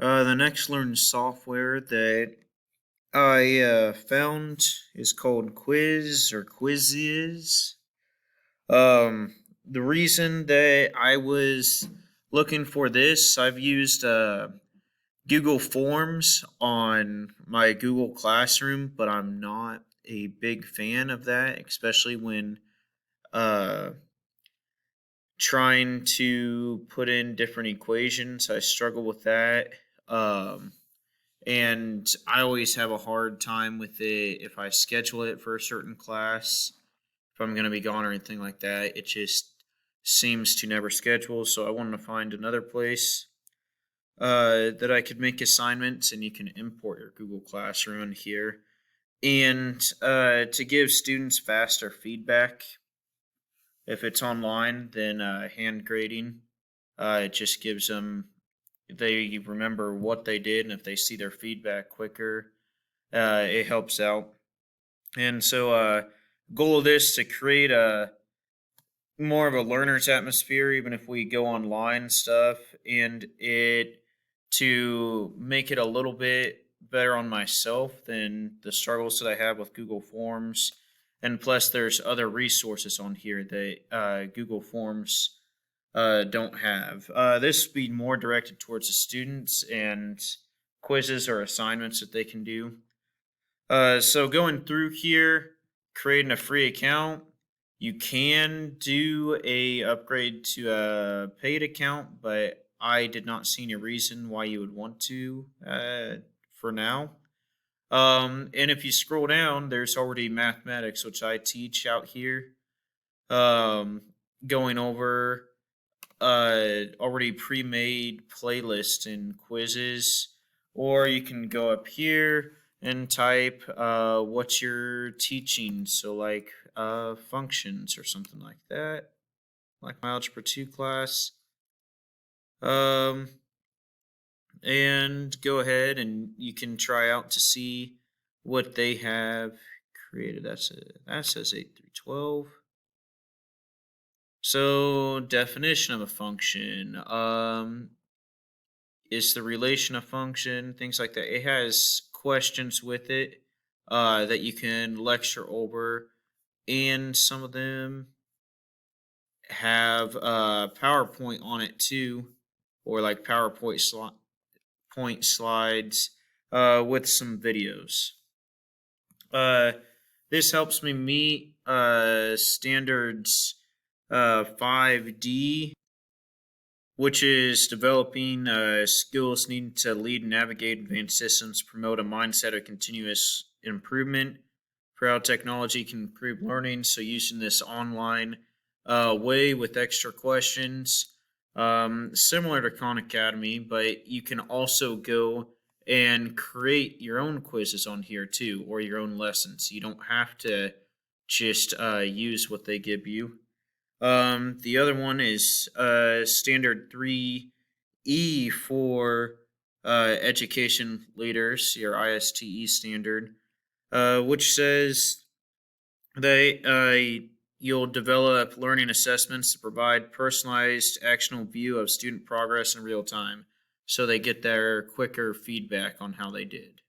The next learned software that I found is called Quizizz. The reason that I was looking for this, I've used Google Forms on my Google Classroom, but I'm not a big fan of that, especially when uh, trying to put in different equations. I struggle with that. Um, and I always have a hard time with it if I schedule it for a certain class. If I'm going to be gone or anything like that, it just seems to never schedule. So I wanted to find another place that I could make assignments, and you can import your Google Classroom in here. And to give students faster feedback, if it's online, then hand grading, it just gives them, they remember what they did, and if they see their feedback quicker, it helps out. And so, goal of this to create a more of a learner's atmosphere, even if we go online stuff, and it to make it a little bit better on myself than the struggles that I have with Google Forms. And plus, there's other resources on here that Google Forms don't have. This would be more directed towards the students and quizzes or assignments that they can do. So going through here, creating a free account, you can do a upgrade to a paid account, but I did not see any reason why you would want to for now. And if you scroll down, there's already mathematics, which I teach out here. Going over already pre-made playlist and quizzes, or you can go up here and type what you're teaching. So like functions or something like that, like my Algebra 2 class. And go ahead and you can try out to see what they have created. That says 8 through 12. So definition of a function is the relation of function, things like that. It has questions with it that you can lecture over, and some of them have PowerPoint on it too, or like PowerPoint slides with some videos. This helps me meet standards 5D, which is developing skills needed to lead and navigate advanced systems, promote a mindset of continuous improvement for how technology can improve learning. So using this online way with extra questions, similar to Khan Academy, but you can also go and create your own quizzes on here too, or your own lessons. You don't have to just use what they give you. The other one is standard 3E for education leaders, your ISTE standard, which says you'll develop learning assessments to provide personalized, actionable view of student progress in real time, so they get their quicker feedback on how they did.